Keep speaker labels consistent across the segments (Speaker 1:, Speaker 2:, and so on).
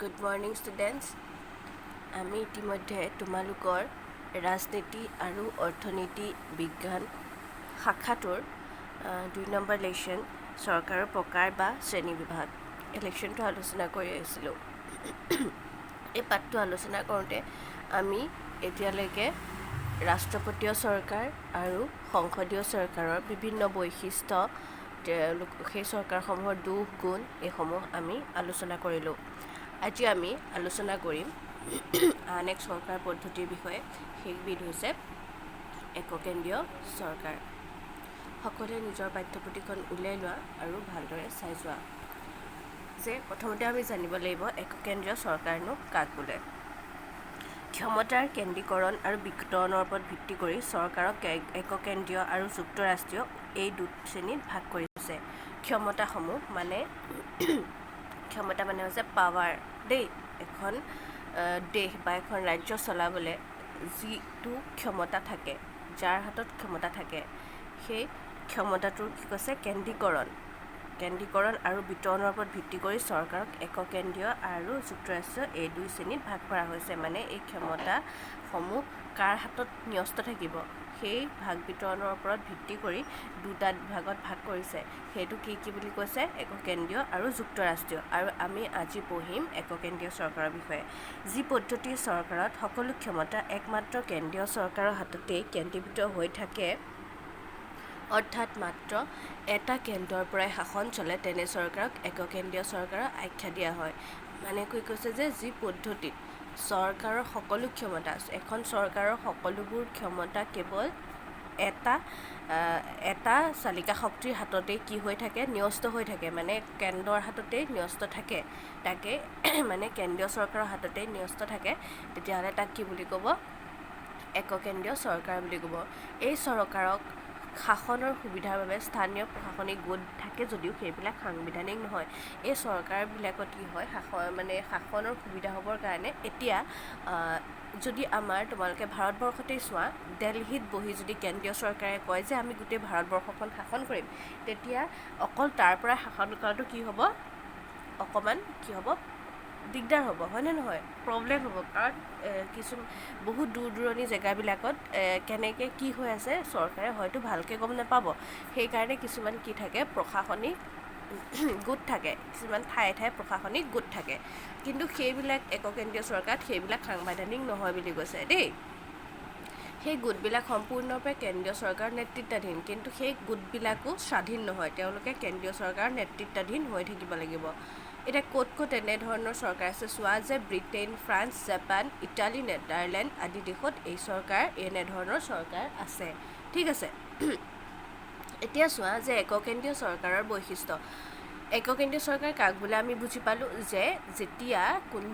Speaker 1: Good morning students. আমি ইতিমধ্যে তোমালোকৰ ৰাজনীতি আৰু অৰ্থনীতি বিজ্ঞান শাখাটোৰ 2 নম্বৰ লেশ্যন চৰকাৰৰ প্ৰকাৰ বা শ্ৰেণীবিভাগ এই লেশ্যনটো আলোচনা কৰি আহিছিলোঁ। এই পাঠটো আলোচনা কৰোঁতে আমি এতিয়ালৈকে ৰাষ্ট্ৰপতীয় চৰকাৰ আৰু সংসদীয় চৰকাৰৰ বিভিন্ন বৈশিষ্ট্য, সেই চৰকাৰসমূহৰ দুখ গুণ এইসমূহ আমি আলোচনা কৰিলোঁ। আজি আমি আলোচনা কৰিম আন এক চৰকাৰ পদ্ধতিৰ বিষয়ে। সেইবিধ হৈছে এককেন্দ্ৰীয় চৰকাৰ। সকলোৱে নিজৰ পাঠ্যপুথিখন উলিয়াই লোৱা আৰু ভালদৰে চাই যোৱা যে প্ৰথমতে আমি জানিব লাগিব এককেন্দ্ৰীয় চৰকাৰনো কাক বোলে। ক্ষমতাৰ কেন্দ্ৰীকৰণ আৰু বিতৰণৰ ওপৰত ভিত্তি কৰি চৰকাৰক এককেন্দ্ৰীয় আৰু যুক্তৰাষ্ট্ৰীয় এই দুটা শ্ৰেণীত ভাগ কৰিছে। ক্ষমতাসমূহ মানে ক্ষমতা মানে হৈছে পাৱাৰ দেই। এখন দেশ বা এখন ৰাজ্য চলাবলৈ যিটো ক্ষমতা থাকে, যাৰ হাতত ক্ষমতা থাকে, সেই ক্ষমতাটোৰ কি কৈছে কেন্দ্ৰীকৰণ আৰু বিতৰণৰ ওপৰত ভিত্তি কৰি চৰকাৰক এককেন্দ্ৰীয় আৰু যুক্তৰাষ্ট্ৰীয় এই দুই শ্ৰেণীত ভাগ কৰা হৈছে। মানে এই ক্ষমতাসমূহ কাৰ হাতত ন্যস্ত থাকিব সেই ভাগ বিতৰণৰ ওপৰত ভিত্তি কৰি দুটা ভাগত ভাগ কৰিছে। সেইটো কি বুলি কৈছে? এককেন্দ্ৰীয় আৰু যুক্তৰাষ্ট্ৰীয়। আৰু আমি আজি পঢ়িম এককেন্দ্ৰীয় চৰকাৰৰ বিষয়ে। যি পদ্ধতিৰ চৰকাৰত সকলো ক্ষমতা একমাত্ৰ কেন্দ্ৰীয় চৰকাৰৰ হাততেই কেন্দ্ৰীভূত হৈ থাকে, অৰ্থাৎ মাত্ৰ এটা কেন্দ্ৰৰ পৰাই শাসন চলে, তেনে চৰকাৰক এককেন্দ্ৰীয় চৰকাৰৰ আখ্যা দিয়া হয়। মানে কি কৈছে যে যি পদ্ধতিত চৰকাৰৰ সকলো ক্ষমতা, এখন চৰকাৰৰ সকলোবোৰ ক্ষমতা কেৱল এটা চালিকা শক্তিৰ হাততেই কি হৈ থাকে? ন্যস্ত হৈ থাকে। মানে কেন্দ্ৰৰ হাততেই ন্যস্ত থাকে, তাকে মানে কেন্দ্ৰীয় চৰকাৰৰ হাততেই ন্যস্ত থাকে, তেতিয়াহ'লে তাক কি বুলি ক'ব? এককেন্দ্ৰীয় চৰকাৰ বুলি ক'ব। এই চৰকাৰক শাসনৰ সুবিধাৰ বাবে স্থানীয় প্ৰশাসনিক গোট থাকে যদিও সেইবিলাক সাংবিধানিক নহয়। এই চৰকাৰবিলাকত কি হয়, শাসনৰ সুবিধা হ'বৰ কাৰণে এতিয়া যদি তোমালোকে ভাৰতবৰ্ষতেই চোৱা, দিল্লীত বহি যদি কেন্দ্ৰীয় চৰকাৰে কয় যে আমি গোটেই ভাৰতবৰ্ষখন শাসন কৰিম, তেতিয়া অকল তাৰ পৰা শাসন কৰাটো কি হ'ব? অকণমান কি হ'ব? দিগদাৰ হ'ব, হয়নে নহয়? প্ৰব্লেম হ'ব। কাৰণ বহুত দূৰ দূৰণি জেগাবিলাকত কেনেকৈ কি হৈ আছে চৰকাৰে হয়তো ভালকৈ গম নাপাব। সেইকাৰণে কিছুমান কি থাকে? প্ৰশাসনিক গোট থাকে, কিছুমান ঠায়ে প্ৰশাসনিক গোট থাকে। কিন্তু সেইবিলাক এককেন্দ্ৰীয় চৰকাৰত সেইবিলাক সাংবিধানিক নহয় বুলি কৈছে দেই। সেই গোটবিলাক সম্পূৰ্ণৰূপে কেন্দ্ৰীয় চৰকাৰৰ নেতৃত্বাধীন, কিন্তু সেই গোটবিলাকো স্বাধীন নহয়, তেওঁলোকে কেন্দ্ৰীয় চৰকাৰৰ নেতৃত্বাধীন হৈ থাকিব লাগিব। এতিয়া ক'ত এনেধৰণৰ চৰকাৰ আছে চোৱা, যে Britain, France, Japan, Italy, Netherlands আদি দেশত এনেধৰণৰ চৰকাৰ আছে। ঠিক আছে। এতিয়া চোৱা যে এককেন্দ্ৰীয় চৰকাৰৰ বৈশিষ্ট্য। এককেন্দ্ৰীয় চৰকাৰ কাক বোলে আমি বুজি পালোঁ যে যেতিয়া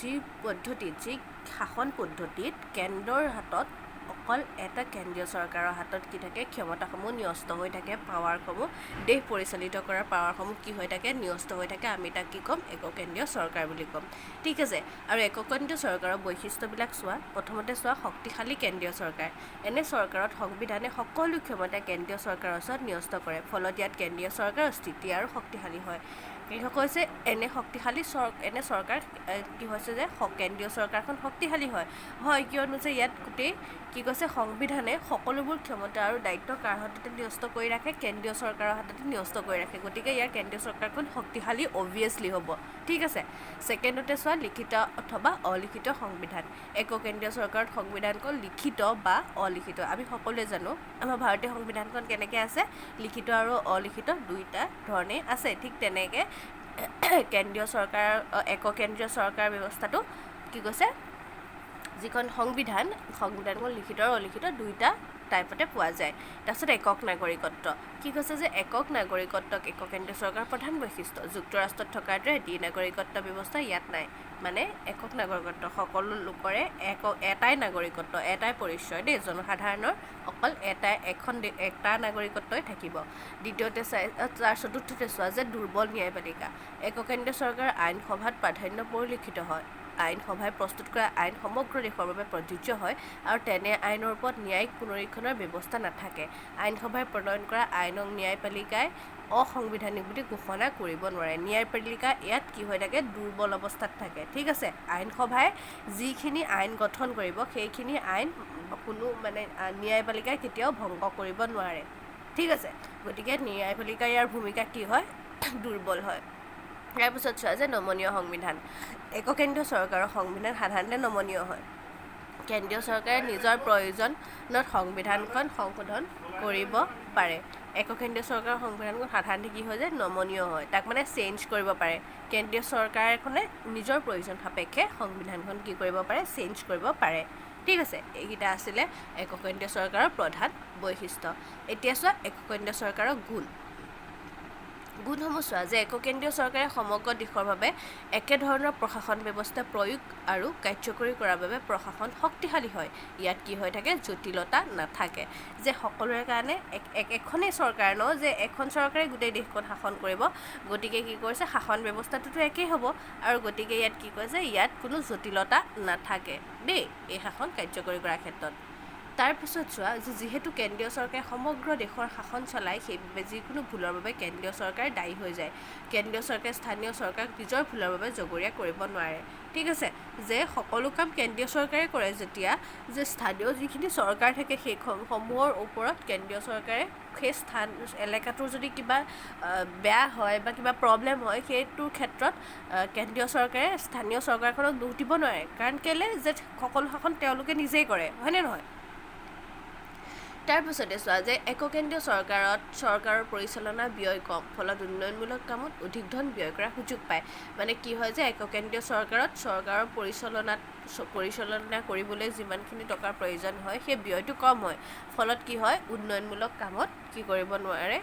Speaker 1: যি শাসন পদ্ধতিত কেন্দ্ৰৰ হাতত অকল এটা কেন্দ্ৰীয় চৰকাৰৰ হাতত কি থাকে? ক্ষমতাসমূহ ন্যস্ত হৈ থাকে, পাৱাৰসমূহ, দেশ পৰিচালিত কৰাৰ পাৱাৰসমূহ কি হৈ থাকে? ন্যস্ত হৈ থাকে। আমি তাক কি ক'ম? এককেন্দ্ৰীয় চৰকাৰ বুলি ক'ম। ঠিক আছে। আৰু এককেন্দ্ৰীয় চৰকাৰৰ বৈশিষ্ট্যবিলাক চোৱা। প্ৰথমতে চোৱা, শক্তিশালী কেন্দ্ৰীয় চৰকাৰ। এনে চৰকাৰত সংবিধানে সকলো ক্ষমতা কেন্দ্ৰীয় চৰকাৰৰ ওচৰত ন্যস্ত কৰে, ফলত ইয়াত কেন্দ্ৰীয় চৰকাৰৰ স্থিতি আৰু শক্তিশালী হয়। কৃষক হৈছে এনে চৰকাৰ কি হৈছে যে কেন্দ্ৰীয় চৰকাৰখন শক্তিশালী হয়, কিয়নো যে ইয়াত গোটেই কি কৈছে? সংবিধানে সকলোবোৰ ক্ষমতা আৰু দায়িত্ব কাৰ হাততে ন্যস্ত কৰি ৰাখে? কেন্দ্ৰীয় চৰকাৰৰ হাততে ন্যস্ত কৰি ৰাখে। গতিকে ইয়াৰ কেন্দ্ৰীয় চৰকাৰখন শক্তিশালী অবভিয়াছলি হ'ব। ঠিক আছে। ছেকেণ্ডতে চোৱা, লিখিত অথবা অলিখিত সংবিধান। এককেন্দ্ৰীয় চৰকাৰত সংবিধানখন লিখিত বা অলিখিত। আমি সকলোৱে জানো আমাৰ ভাৰতীয় সংবিধানখন কেনেকৈ আছে? লিখিত আৰু অলিখিত দুইটা ধৰণে আছে। ঠিক তেনেকৈ এককেন্দ্ৰীয় চৰকাৰ ব্যৱস্থাটো কি কৈছে? যিখন সংবিধানখন লিখিত আৰু অলিখিত দুইটা টাইপতে পোৱা যায়। তাৰপিছত একক নাগৰিকত্ব। কি কৈছে যে একক নাগৰিকত্বক এককেন্দ্ৰীয় চৰকাৰৰ প্ৰধান বৈশিষ্ট্য। যুক্তৰাষ্ট্ৰত থকাৰ দৰে দ্বি-নাগৰিকত্ব ব্যৱস্থা ইয়াত নাই। মানে একক নাগৰিকত্ব, সকলো লোকৰে এটাই নাগৰিকত্ব, এটাই পৰিচয় দেই। জনসাধাৰণৰ অকল এটা নাগৰিকত্বই থাকিব। চতুৰ্থতে চোৱা যে দুৰ্বল ন্যায়পালিকা। এককেন্দ্ৰীয় চৰকাৰৰ আইনসভাত প্ৰাধান্য পৰিলক্ষিত হয়। আইনসভাই প্ৰস্তুত কৰা আইন সমগ্ৰ দেশৰ বাবে প্ৰযোজ্য হয় আৰু তেনে আইনৰ ওপৰত ন্যায়িক পুনৰীক্ষণৰ ব্যৱস্থা নাথাকে। আইনসভাই প্ৰণয়ন কৰা আইনক ন্যায়পালিকাই অসাংবিধানিক বুলি ঘোষণা কৰিব নোৱাৰে। ন্যায়পালিকা ইয়াত কি হৈ থাকে, দুৰ্বল অৱস্থাত থাকে। ঠিক আছে, আইনসভাই যিখিনি আইন গঠন কৰিব সেইখিনি আইন কোনো মানে ন্যায়পালিকাই কেতিয়াও ভংগ কৰিব নোৱাৰে। ঠিক আছে, গতিকে ন্যায়পালিকাৰ ইয়াৰ ভূমিকা কি হয়, দুৰ্বল হয়। ইয়াৰ পিছত চোৱা যে নমনীয় সংবিধান। এককেন্দ্ৰীয় চৰকাৰৰ সংবিধান সাধাৰণতে নমনীয় হয়। কেন্দ্ৰীয় চৰকাৰে নিজৰ প্ৰয়োজনত সংবিধানখন সংশোধন কৰিব পাৰে। এককেন্দ্ৰীয় চৰকাৰৰ সংবিধানখন সাধাৰণতে কি হয় যে নমনীয় হয়, তাক মানে চেঞ্জ কৰিব পাৰে। কেন্দ্ৰীয় চৰকাৰখনে নিজৰ প্ৰয়োজন সাপেক্ষে সংবিধানখন কি কৰিব পাৰে, চেঞ্জ কৰিব পাৰে। ঠিক আছে, এইকেইটা আছিলে এককেন্দ্ৰীয় চৰকাৰৰ প্ৰধান বৈশিষ্ট্য। এতিয়া চোৱা এককেন্দ্ৰীয় চৰকাৰৰ গুণসমূহ চোৱা যে এককেন্দ্ৰীয় চৰকাৰে সমগ্ৰ দেশৰ বাবে একেধৰণৰ প্ৰশাসন ব্যৱস্থা প্ৰয়োগ আৰু কাৰ্যকৰী কৰাৰ বাবে প্ৰশাসন শক্তিশালী হয়। ইয়াত কি হৈ থাকে, জটিলতা নাথাকে। যে সকলোৰে কাৰণে এখনেই চৰকাৰ ন, যে এখন চৰকাৰে গোটেই দেশখন শাসন কৰিব, গতিকে কি কৰিছে, শাসন ব্যৱস্থাটোতো একেই হ'ব, আৰু গতিকে ইয়াত কি কৈছে, ইয়াত কোনো জটিলতা নাথাকে দেই এই শাসন কাৰ্যকৰী কৰাৰ ক্ষেত্ৰত। তাৰপিছত চোৱা যে যিহেতু কেন্দ্ৰীয় চৰকাৰে সমগ্ৰ দেশৰ শাসন চলায়, সেইবাবে যিকোনো ভুলৰ বাবে কেন্দ্ৰীয় চৰকাৰ দায়ী হৈ যায়। কেন্দ্ৰীয় চৰকাৰে স্থানীয় চৰকাৰক নিজৰ ভুলৰ বাবে জগৰীয়া কৰিব নোৱাৰে। ঠিক আছে, যে সকলো কাম কেন্দ্ৰীয় চৰকাৰে কৰে, যেতিয়া যে স্থানীয় যিখিনি চৰকাৰ থাকে সেইসমূহৰ ওপৰত কেন্দ্ৰীয় চৰকাৰে সেই স্থান এলেকাটোৰ যদি কিবা বেয়া হয় বা কিবা প্ৰব্লেম হয়, সেইটোৰ ক্ষেত্ৰত কেন্দ্ৰীয় চৰকাৰে স্থানীয় চৰকাৰখনক দোষ দিব নোৱাৰে। কাৰণ কেলৈ, যে সকলো শাসন তেওঁলোকে নিজেই কৰে, হয়নে নহয়? তাৰপিছতে চোৱা যে এককেন্দ্ৰীয় চৰকাৰৰ পৰিচালনা ব্যয় কম, ফলত উন্নয়নমূলক কামত অধিক ধন ব্যয় কৰাৰ সুযোগ পায়। মানে কি হয় যে এককেন্দ্ৰীয় চৰকাৰৰ পৰিচালনা কৰিবলৈ যিমানখিনি টকাৰ প্ৰয়োজন হয় সেই ব্যয়টো কম হয়, ফলত কি হয়, উন্নয়নমূলক কামত কি কৰিব নোৱাৰে,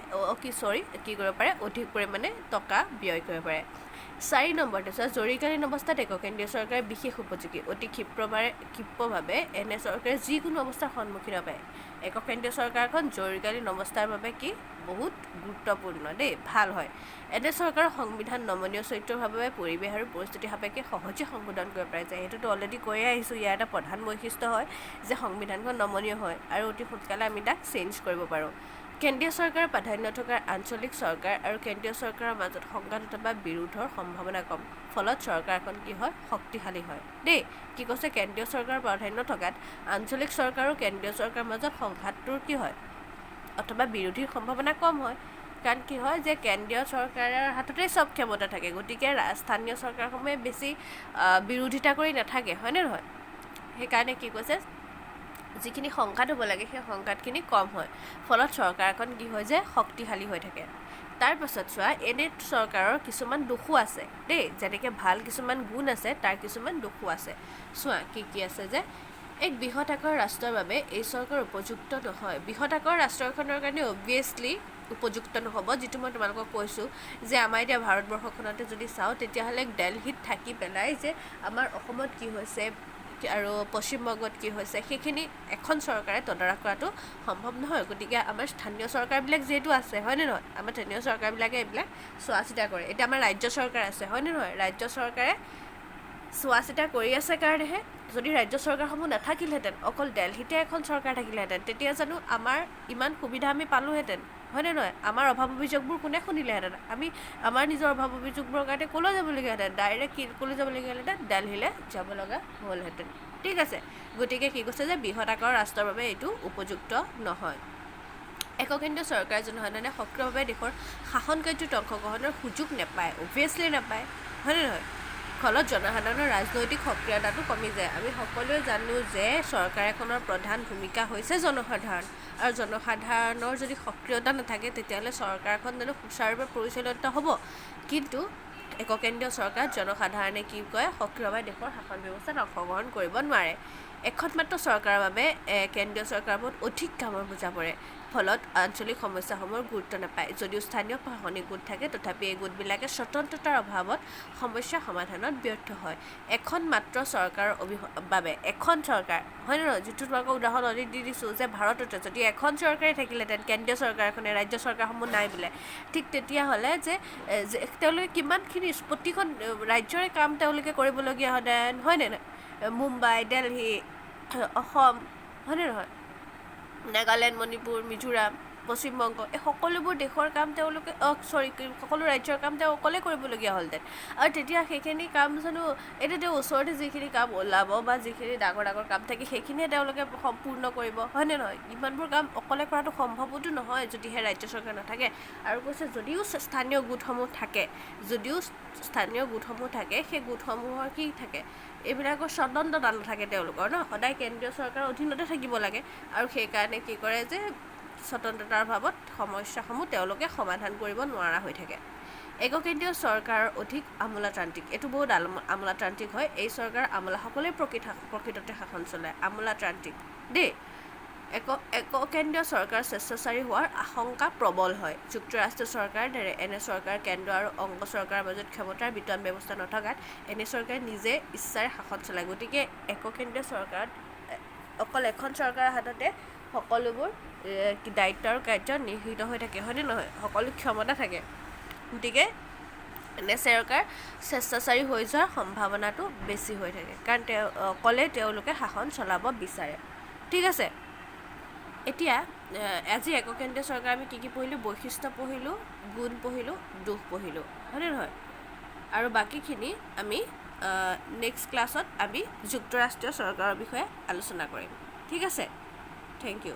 Speaker 1: কি কৰিব পাৰে, অধিক পৰিমাণে টকা ব্যয় কৰিব পাৰে। 4 নম্বৰতে চোৱা জৰুৰীকালীন অৱস্থাত এককেন্দ্ৰীয় চৰকাৰে বিশেষ উপযোগী। অতি ক্ষিপ্ৰভাৱে এনে চৰকাৰে যিকোনো অৱস্থাৰ সন্মুখীন হয়। এককেন্দ্ৰীয় চৰকাৰখন জৰুৰীকালীন অৱস্থাৰ বাবে কি বহুত গুৰুত্বপূৰ্ণ দেই, ভাল হয়। এনে চৰকাৰৰ সংবিধান নমনীয় চৰিত্ৰৰ বাবে পৰিৱেশ আৰু পৰিস্থিতি সাপেক্ষে সহজে সংশোধন কৰিব পাৰে যায়। সেইটোতো অলৰেডি কৈয়ে আহিছোঁ, ইয়াৰ এটা প্ৰধান বৈশিষ্ট্য হয় যে সংবিধানখন নমনীয় হয় আৰু অতি সোনকালে আমি তাক চেঞ্জ কৰিব পাৰোঁ। কেন্দ্ৰীয় চৰকাৰৰ প্ৰাধান্য থকা আঞ্চলিক চৰকাৰ আৰু কেন্দ্ৰীয় চৰকাৰৰ মাজত সংঘাত অথবা বিৰোধৰ সম্ভাৱনা কম, ফলত চৰকাৰখন কি হয়, শক্তিশালী হয় দেই। কি কৈছে, কেন্দ্ৰীয় চৰকাৰৰ প্ৰাধান্য থকাত আঞ্চলিক চৰকাৰ আৰু কেন্দ্ৰীয় চৰকাৰৰ মাজত সংঘাতটোৰ কি হয়, অথবা বিৰোধীৰ সম্ভাৱনা কম হয়। কাৰণ কি হয় যে কেন্দ্ৰীয় চৰকাৰৰ হাততেই চব ক্ষমতা থাকে, গতিকে স্থানীয় চৰকাৰসমূহে বেছি বিৰোধিতা কৰি নাথাকে, হয়নে নহয়? সেইকাৰণে কি কৈছে, যিখিনি সংঘাত হ'ব লাগে সেই সংঘাতখিনি কম হয়, ফলত চৰকাৰখন কি হয় যে শক্তিশালী হৈ থাকে। তাৰপাছত চোৱা এনে চৰকাৰৰ কিছুমান দোষো আছে দেই, যেনেকৈ ভাল কিছুমান গুণ আছে, তাৰ কিছুমান দোষো আছে। চোৱা কি আছে যে এক বৃহৎ আকাৰৰ ৰাষ্ট্ৰৰ বাবে এই চৰকাৰ উপযুক্ত নহয়। বৃহৎ আকাৰৰ ৰাষ্ট্ৰ এখনৰ কাৰণে অবভিয়াছলি উপযুক্ত নহ'ব, যিটো মই তোমালোকক কৈছোঁ যে আমাৰ এতিয়া ভাৰতবৰ্ষখনতে যদি চাওঁ, তেতিয়াহ'লে দেলহিত থাকি পেলাই যে আমাৰ অসমত কি হৈছে আৰু পশ্চিমবংগত কি হৈছে সেইখিনি এখন চৰকাৰে তদাৰক কৰাটো সম্ভৱ নহয়। গতিকে আমাৰ স্থানীয় চৰকাৰবিলাক যিহেতু আছে, হয়নে নহয়, আমাৰ স্থানীয় চৰকাৰবিলাকে এইবিলাক চোৱা চিতা কৰে। এতিয়া আমাৰ ৰাজ্য চৰকাৰ আছে, হয়নে নহয়, ৰাজ্য চৰকাৰে চোৱা চিতা কৰি আছে কাৰণেহে। যদি ৰাজ্য চৰকাৰসমূহ নাথাকিলহেঁতেন, অকল দেলহিতে এখন চৰকাৰ থাকিলেহেঁতেন, তেতিয়া জানো আমাৰ ইমান সুবিধা আমি পালোহেঁতেন, হয়নে নহয়? আমাৰ অভাৱ অভিযোগবোৰ কোনে শুনিলেহেঁতেন? আমি আমাৰ নিজৰ অভাৱ অভিযোগবোৰৰ কাৰণে ক'লৈ যাবলগীয়াহেঁতেন? ডাইৰেক্ট ক'লৈ যাবলগীয়া হ'লহেঁতেন? দেলহিলৈ যাব লগা হ'লহেঁতেন। ঠিক আছে, গতিকে কি কৈছে যে বৃহৎ আকাৰৰ ৰাষ্ট্ৰৰ বাবে এইটো উপযুক্ত নহয়। এককেন্দ্ৰীয় চৰকাৰে জনসাধাৰণে সক্ৰিয়ভাৱে দেশৰ শাসন কাৰ্যত অংশগ্ৰহণৰ সুযোগ নাপায়, অবভিয়াছলি নাপায়, হয়নে নহয়? ফলত জনসাধাৰণৰ ৰাজনৈতিক সক্ৰিয়তাটো কমি যায়। আমি সকলোৱে জানো যে চৰকাৰ এখনৰ প্ৰধান ভূমিকা হৈছে জনসাধাৰণ, আৰু জনসাধাৰণৰ যদি সক্ৰিয়তা নাথাকে তেতিয়াহ'লে চৰকাৰখন জানো সুচাৰুৰূপে পৰিচালিত হ'ব? কিন্তু এককেন্দ্ৰীয় চৰকাৰত জনসাধাৰণে কি কয়, সক্ৰিয়ভাৱে দেশৰ শাসন ব্যৱস্থাত অংশগ্ৰহণ কৰিব নোৱাৰে। এখন মাত্ৰ চৰকাৰৰ বাবে কেন্দ্ৰীয় চৰকাৰৰ ওপৰত অধিক কামৰ বোজা পৰে, ফলত আঞ্চলিক সমস্যাসমূহৰ গুৰুত্ব নাপায়। যদিও স্থানীয় প্ৰশাসনিক গোট থাকে, তথাপি এই গোটবিলাকে স্বতন্ত্ৰতাৰ অভাৱত সমস্যা সমাধানত ব্যৰ্থ হয়। এখন মাত্ৰ চৰকাৰৰ বাবে এখন চৰকাৰ, হয় নে নহয়, যিটো তোমালোকক উদাহৰণ অলৰেডি দি দিছোঁ যে ভাৰততে যদি এখন চৰকাৰে থাকিলেহেঁতেন, কেন্দ্ৰীয় চৰকাৰখনে, ৰাজ্য চৰকাৰসমূহ নাই বোলে, ঠিক তেতিয়াহ'লে যে তেওঁলোকে কিমানখিনি প্ৰতিখন ৰাজ্যৰে কাম তেওঁলোকে কৰিবলগীয়া হ'লেহেঁতেন, হয়নে নহয়? মুম্বাই, দেলহি, অসম, হয়নে নহয়, নাগালেণ্ড, মণিপুৰ, মিজোৰাম, পশ্চিমবংগ, এই সকলোবোৰ দেশৰ কাম তেওঁলোকে সকলো ৰাজ্যৰ কাম তেওঁ অকলে কৰিবলগীয়া হ'লহেঁতেন। আৰু তেতিয়া সেইখিনি কাম জানো এতিয়া তেওঁ ওচৰতে যিখিনি কাম ওলাব বা যিখিনি ডাঙৰ ডাঙৰ কাম থাকে সেইখিনিয়ে তেওঁলোকে সম্পূৰ্ণ কৰিব, হয়নে নহয়? ইমানবোৰ কাম অকলে কৰাটো সম্ভৱতো নহয় যদিহে ৰাজ্য চৰকাৰ নাথাকে। আৰু কৈছে যদিও স্থানীয় গোটসমূহ থাকে সেই গোটসমূহৰ কি থাকে, এইবিলাকৰ স্বতন্ত্ৰতা নাথাকে তেওঁলোকৰ ন, সদায় কেন্দ্ৰীয় চৰকাৰৰ অধীনতে থাকিব লাগে। আৰু সেইকাৰণে কি কৰে যে স্বতন্ত্ৰতাৰ অভাৱত সমস্যাসমূহ তেওঁলোকে সমাধান কৰিব নোৱাৰা হৈ থাকে। এককেন্দ্ৰীয় চৰকাৰৰ অধিক আমোলাতান্ত্ৰিক, এইটো বহুত আমোলাতান্ত্ৰিক হয়। এই চৰকাৰ আমোলাসকলে প্ৰকৃততে শাসন চলায়, আমোলাতান্ত্ৰিক দেই। এককেন্দ্ৰীয় চৰকাৰ স্বেচ্ছাচাৰী হোৱাৰ আশংকা প্ৰবল হয়। যুক্তৰাষ্ট্ৰীয় চৰকাৰৰ দৰে এনে চৰকাৰ কেন্দ্ৰ আৰু অংগ চৰকাৰৰ মাজত ক্ষমতাৰ বিতৰণ ব্যৱস্থা নথকাত এনে চৰকাৰে নিজে ইচ্ছাৰে শাসন চলায়। গতিকে এককেন্দ্ৰীয় চৰকাৰত অকল এখন চৰকাৰৰ হাততে সকলোবোৰ দায়িত্ব আৰু কাৰ্য নিহিত হৈ থাকে, হয়নে নহয়? সকলো ক্ষমতা থাকে। গতিকে এনে চৰকাৰ স্বেচ্ছাচাৰী হৈ যোৱাৰ সম্ভাৱনাটো বেছি হৈ থাকে, কাৰণ অকলে তেওঁলোকে শাসন চলাব বিচাৰে। ঠিক আছে, এতিয়া আজি এককেন্দ্ৰীয় চৰকাৰ আমি কি পঢ়িলোঁ? বৈশিষ্ট্য পঢ়িলোঁ, গুণ পঢ়িলোঁ, দোষ পঢ়িলোঁ, হয়নে নহয়? আৰু বাকীখিনি আমি নেক্সট ক্লাছত আমি যুক্তৰাষ্ট্ৰীয় চৰকাৰৰ বিষয়ে আলোচনা কৰিম। ঠিক আছে, থেংক ইউ।